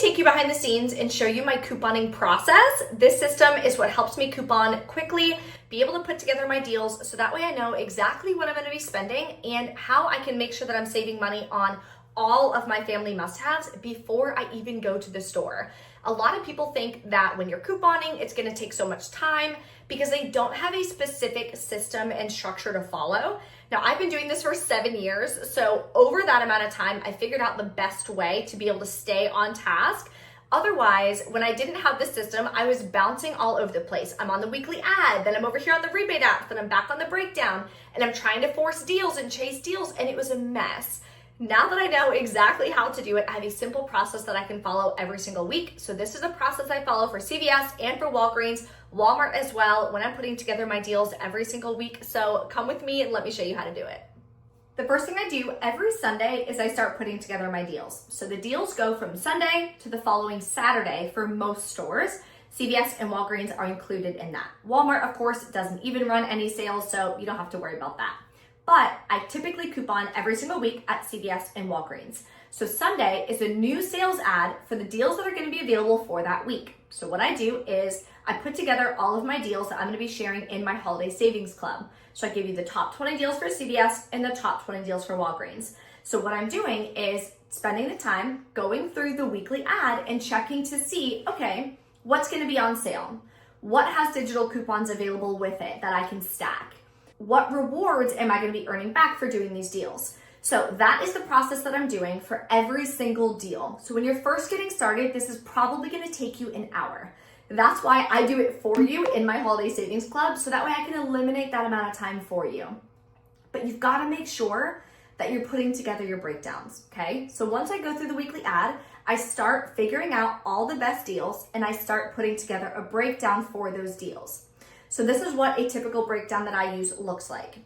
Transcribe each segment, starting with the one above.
take you behind the scenes and show you my couponing process. This system is what helps me coupon quickly, be able to put together my deals so that way I know exactly what I'm going to be spending and how I can make sure that I'm saving money on all of my family must-haves before I even go to the store. A lot of people think that when you're couponing, it's going to take so much time because they don't have a specific system and structure to follow. Now, I've been doing this for 7 years, so over that amount of time, I figured out the best way to be able to stay on task. Otherwise, when I didn't have this system, I was bouncing all over the place. I'm on the weekly ad, then I'm over here on the rebate app, then I'm back on the breakdown, and I'm trying to force deals and chase deals, and it was a mess. Now that I know exactly how to do it, I have a simple process that I can follow every single week. So this is a process I follow for CVS and for Walgreens, Walmart as well, when I'm putting together my deals every single week. So come with me and let me show you how to do it. The first thing I do every Sunday is I start putting together my deals. So the deals go from Sunday to the following Saturday for most stores. CVS and Walgreens are included in that. Walmart, of course, doesn't even run any sales, so you don't have to worry about that. But I typically coupon every single week at CVS and Walgreens. So Sunday is a new sales ad for the deals that are going to be available for that week. So what I do is I put together all of my deals that I'm going to be sharing in my holiday savings club. So I give you the top 20 deals for CVS and the top 20 deals for Walgreens. So what I'm doing is spending the time going through the weekly ad and checking to see, okay, what's going to be on sale? What has digital coupons available with it that I can stack? What rewards am I going to be earning back for doing these deals? So that is the process that I'm doing for every single deal. So when you're first getting started, this is probably going to take you an hour. That's why I do it for you in my holiday savings club, so that way I can eliminate that amount of time for you. But you've got to make sure that you're putting together your breakdowns, okay? So once I go through the weekly ad, I start figuring out all the best deals and I start putting together a breakdown for those deals. So this is what a typical breakdown that I use looks like.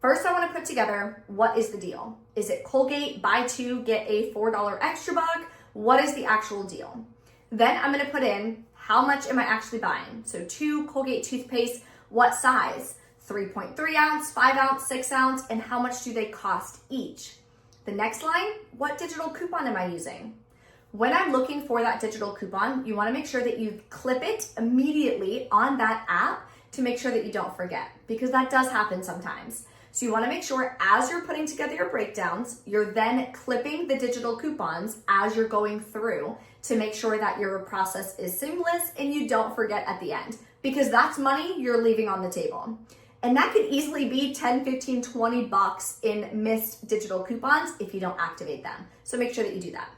First, I want to put together, what is the deal? Is it Colgate, buy two, get a $4 extra buck? What is the actual deal? Then I'm going to put in, how much am I actually buying? So 2 Colgate toothpaste, what size? 3.3 ounce, 5 ounce, 6 ounce, and how much do they cost each? The next line, what digital coupon am I using? When I'm looking for that digital coupon, you want to make sure that you clip it immediately on that app to make sure that you don't forget, because that does happen sometimes. So you want to make sure as you're putting together your breakdowns, you're then clipping the digital coupons as you're going through to make sure that your process is seamless and you don't forget at the end, because that's money you're leaving on the table. And that could easily be 10, 15, 20 bucks in missed digital coupons if you don't activate them. So make sure that you do that.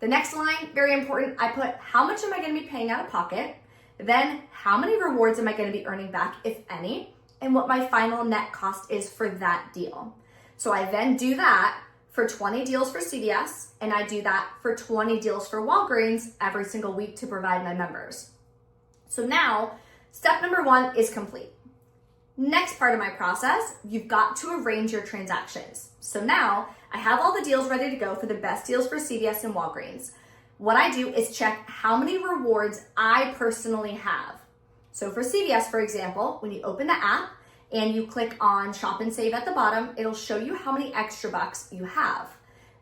The next line, very important, I put how much am I going to be paying out of pocket? Then how many rewards am I going to be earning back, if any, and what my final net cost is for that deal. So I then do that for 20 deals for CVS, and I do that for 20 deals for Walgreens every single week to provide my members. So now, step number 1 is complete. Next part of my process, you've got to arrange your transactions. So now, I have all the deals ready to go for the best deals for CVS and Walgreens. What I do is check how many rewards I personally have. So for CVS, for example, when you open the app and you click on Shop and Save at the bottom, it'll show you how many extra bucks you have.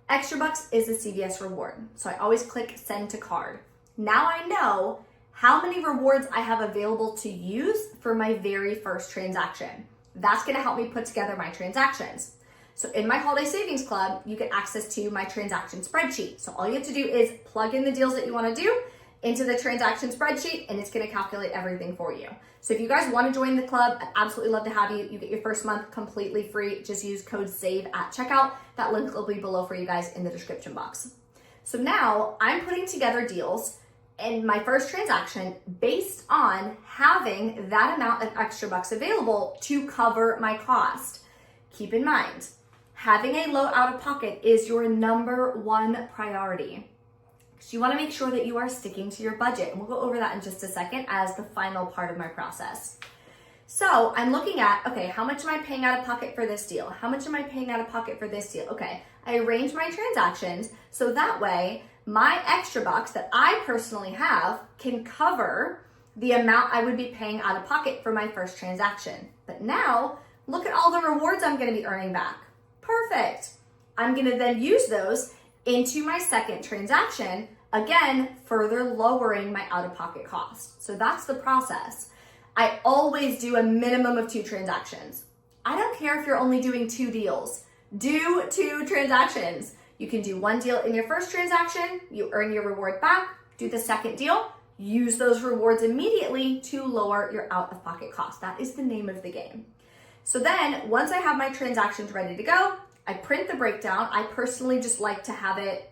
Extra bucks is a CVS reward. So I always click Send to Card. Now I know how many rewards I have available to use for my very first transaction. That's going to help me put together my transactions. So in my holiday savings club, you get access to my transaction spreadsheet. So all you have to do is plug in the deals that you want to do into the transaction spreadsheet, and it's going to calculate everything for you. So if you guys want to join the club, I'd absolutely love to have you. You get your first month completely free. Just use code SAVE at checkout. That link will be below for you guys in the description box. So now I'm putting together deals in my first transaction based on having that amount of extra bucks available to cover my cost. Keep in mind, having a low out-of-pocket is your number 1 priority. So you want to make sure that you are sticking to your budget. And we'll go over that in just a second as the final part of my process. So I'm looking at, okay, how much am I paying out of pocket for this deal? How much am I paying out of pocket for this deal? Okay, I arrange my transactions so that way my extra bucks that I personally have can cover the amount I would be paying out of pocket for my first transaction. But now, look at all the rewards I'm going to be earning back. Perfect. I'm going to then use those into my second transaction Again, further lowering my out-of-pocket cost. So that's the process. I always do a minimum of 2 transactions. I don't care if you're only doing 2 deals. Do 2 transactions. You can do 1 deal in your first transaction, you earn your reward back, do the second deal, use those rewards immediately to lower your out-of-pocket cost. That is the name of the game. So then once I have my transactions ready to go, I print the breakdown. I personally just like to have it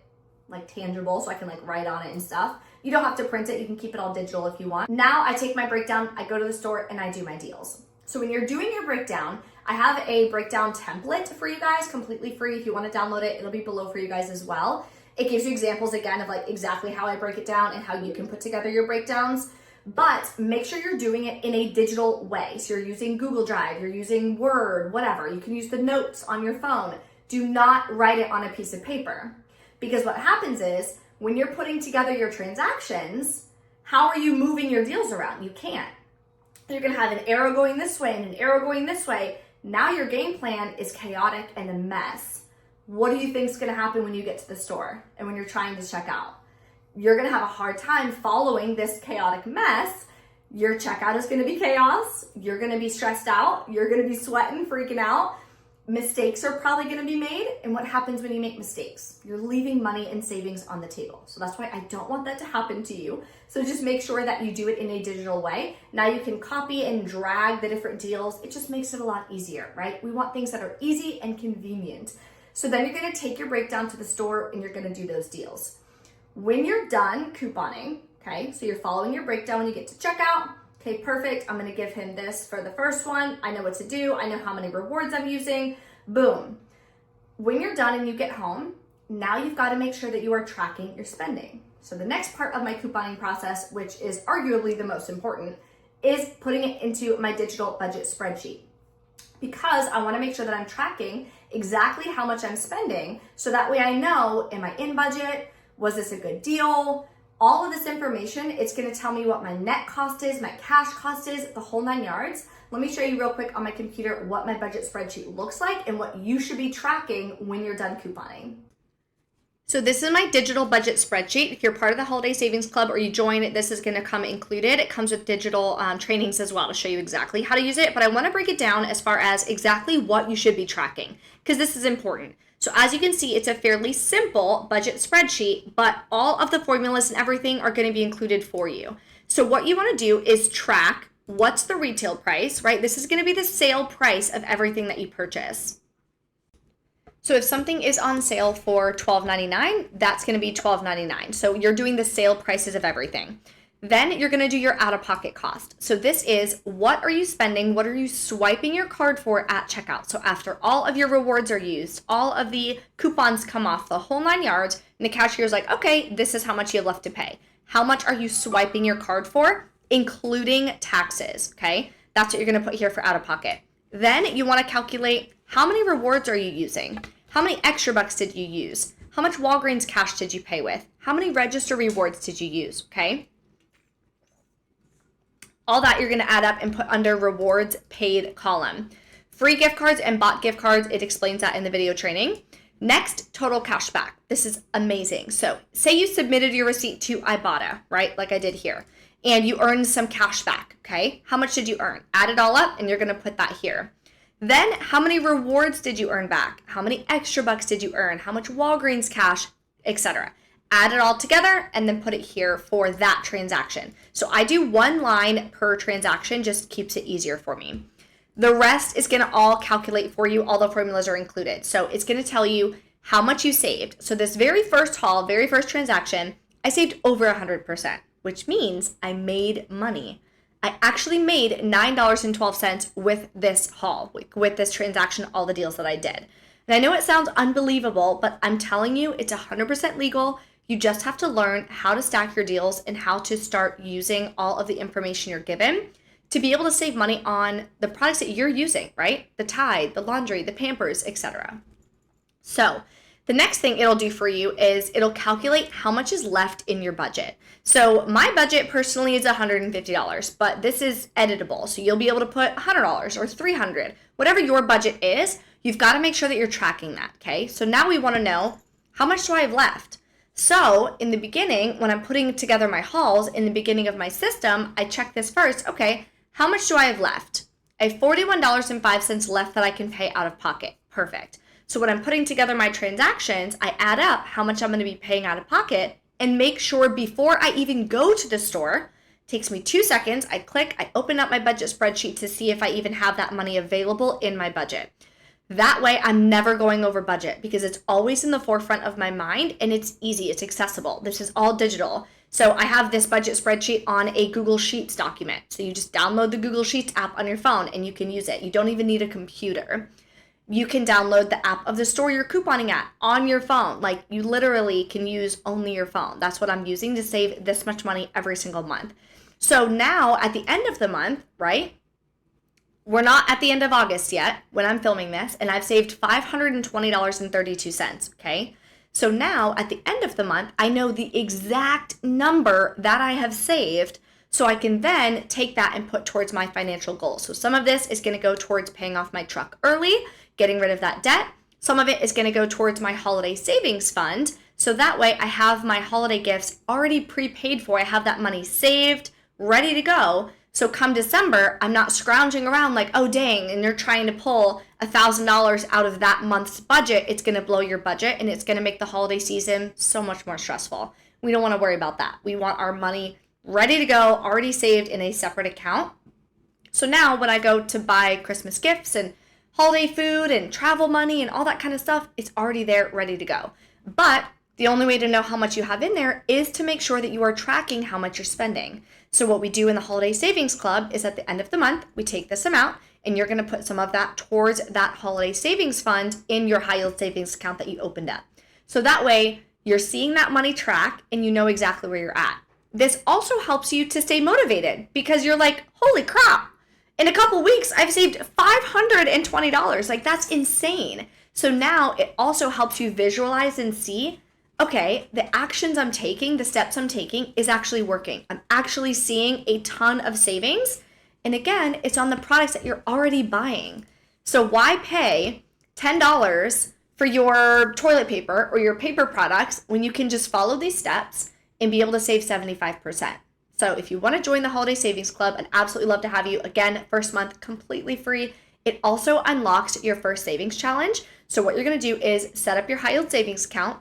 like tangible so I can like write on it and stuff. You don't have to print it. You can keep it all digital if you want. Now I take my breakdown, I go to the store and I do my deals. So when you're doing your breakdown, I have a breakdown template for you guys, completely free. If you want to download it, it'll be below for you guys as well. It gives you examples again of like exactly how I break it down and how you can put together your breakdowns. But make sure you're doing it in a digital way. So you're using Google Drive, you're using Word, whatever. You can use the notes on your phone. Do not write it on a piece of paper. Because what happens is when you're putting together your transactions, how are you moving your deals around? You can't. You're gonna have an arrow going this way and an arrow going this way. Now your game plan is chaotic and a mess. What do you think is gonna happen when you get to the store and when you're trying to check out? You're gonna have a hard time following this chaotic mess. Your checkout is gonna be chaos. You're gonna be stressed out. You're gonna be sweating, freaking out. Mistakes are probably gonna be made. And what happens when you make mistakes? You're leaving money and savings on the table. So that's why I don't want that to happen to you. So just make sure that you do it in a digital way. Now you can copy and drag the different deals. It just makes it a lot easier, right? We want things that are easy and convenient. So then you're gonna take your breakdown to the store and you're gonna do those deals. When you're done couponing, okay, so you're following your breakdown when you get to checkout. Okay, perfect. I'm gonna give him this for the first one. I know what to do. I know how many rewards I'm using. Boom. When you're done and you get home, now you've got to make sure that you are tracking your spending. So the next part of my couponing process, which is arguably the most important, is putting it into my digital budget spreadsheet. Because I want to make sure that I'm tracking exactly how much I'm spending so that way I know, am I in budget? Was this a good deal? All of this information, it's going to tell me what my net cost is, my cash cost is, the whole 9 yards. Let me show you real quick on my computer what my budget spreadsheet looks like and what you should be tracking when you're done couponing. So this is my digital budget spreadsheet. If you're part of the Holiday Savings Club or you join, this is going to come included. It comes with digital trainings as well to show you exactly how to use it. But I want to break it down as far as exactly what you should be tracking because this is important. So as you can see, it's a fairly simple budget spreadsheet, but all of the formulas and everything are going to be included for you. So what you want to do is track what's the retail price, right? This is going to be the sale price of everything that you purchase. So if something is on sale for $12.99, that's going to be $12.99. So you're doing the sale prices of everything. Then you're going to do your out-of-pocket cost. So this is what are you spending? What are you swiping your card for at checkout? So after all of your rewards are used, all of the coupons come off, the whole 9 yards, and the cashier's like, okay, this is how much you have left to pay. How much are you swiping your card for, including taxes, okay? That's what you're going to put here for out-of-pocket. Then you want to calculate how many rewards are you using? How many extra bucks did you use? How much Walgreens cash did you pay with? How many register rewards did you use, okay? All that you're going to add up and put under rewards paid column. Free gift cards and bought gift cards, it explains that in the video training. Next, total cash back. This is amazing. So say you submitted your receipt to Ibotta, right? Like I did here. And you earned some cash back, okay? How much did you earn? Add it all up and you're going to put that here. Then how many rewards did you earn back? How many extra bucks did you earn? How much Walgreens cash, etc. Add it all together and then put it here for that transaction. So I do one line per transaction, just keeps it easier for me. The rest is going to all calculate for you. All the formulas are included. So it's going to tell you how much you saved. So this very first haul, very first transaction, I saved over 100%, which means I made money. I actually made $9.12 with this haul, with this transaction, all the deals that I did. And I know it sounds unbelievable, but I'm telling you, it's 100% legal. You just have to learn how to stack your deals and how to start using all of the information you're given to be able to save money on the products that you're using, right? The Tide, the laundry, the Pampers, etc. So the next thing it'll do for you is it'll calculate how much is left in your budget. So my budget personally is $150, but this is editable. So you'll be able to put $100 or $300, whatever your budget is, you've got to make sure that you're tracking that, okay? So now we want to know how much do I have left? So in the beginning, when I'm putting together my hauls in the beginning of my system, I check this first. Okay, how much do I have left? I have $41.05 left that I can pay out of pocket. Perfect. So when I'm putting together my transactions, I add up how much I'm going to be paying out of pocket and make sure before I even go to the store, it takes me 2 seconds, I click, I open up my budget spreadsheet to see if I even have that money available in my budget. That way, I'm never going over budget because it's always in the forefront of my mind and it's easy, it's accessible. This is all digital. So I have this budget spreadsheet on a Google Sheets document. So you just download the Google Sheets app on your phone and you can use it. You don't even need a computer. You can download the app of the store you're couponing at on your phone. Like, you literally can use only your phone. That's what I'm using to save this much money every single month. So now at the end of the month, right? We're not at the end of August yet when I'm filming this, and I've saved $520.32, okay? So now at the end of the month, I know the exact number that I have saved, so I can then take that and put towards my financial goals. So some of this is gonna go towards paying off my truck early, getting rid of that debt. Some of it is gonna go towards my holiday savings fund, so that way I have my holiday gifts already prepaid for. I have that money saved, ready to go. So come December, I'm not scrounging around like, oh dang, and you're trying to pull $1,000 out of that month's budget. It's gonna blow your budget and it's gonna make the holiday season so much more stressful. We don't wanna worry about that. We want our money ready to go, already saved in a separate account. So now when I go to buy Christmas gifts and holiday food and travel money and all that kind of stuff, it's already there, ready to go. But the only way to know how much you have in there is to make sure that you are tracking how much you're spending. So what we do in the Holiday Savings Club is at the end of the month, we take this amount and you're gonna put some of that towards that holiday savings fund in your high yield savings account that you opened up. So that way you're seeing that money track and you know exactly where you're at. This also helps you to stay motivated because you're like, holy crap, in a couple weeks, I've saved $520. Like, that's insane. So now it also helps you visualize and see, okay, the actions I'm taking, the steps I'm taking is actually working. I'm actually seeing a ton of savings. And again, it's on the products that you're already buying. So why pay $10 for your toilet paper or your paper products when you can just follow these steps and be able to save 75%? So if you want to join the Holiday Savings Club, I'd absolutely love to have you. Again, first month completely free. It also unlocks your first savings challenge. So what you're going to do is set up your high yield savings account.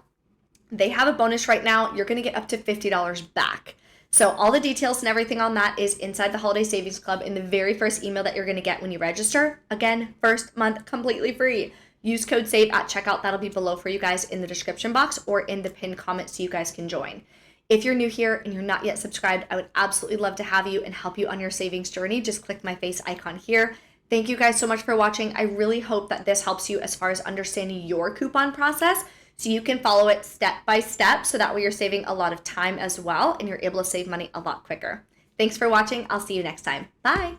They have a bonus right now. You're going to get up to $50 back. So all the details and everything on that is inside the Holiday Savings Club in the very first email that you're going to get when you register. Again, first month completely free. Use code SAVE at checkout. That'll be below for you guys in the description box or in the pinned comment so you guys can join. If you're new here and you're not yet subscribed, I would absolutely love to have you and help you on your savings journey. Just click my face icon here. Thank you guys so much for watching. I really hope that this helps you as far as understanding your coupon process so you can follow it step by step so that way you're saving a lot of time as well and you're able to save money a lot quicker. Thanks for watching. I'll see you next time. Bye.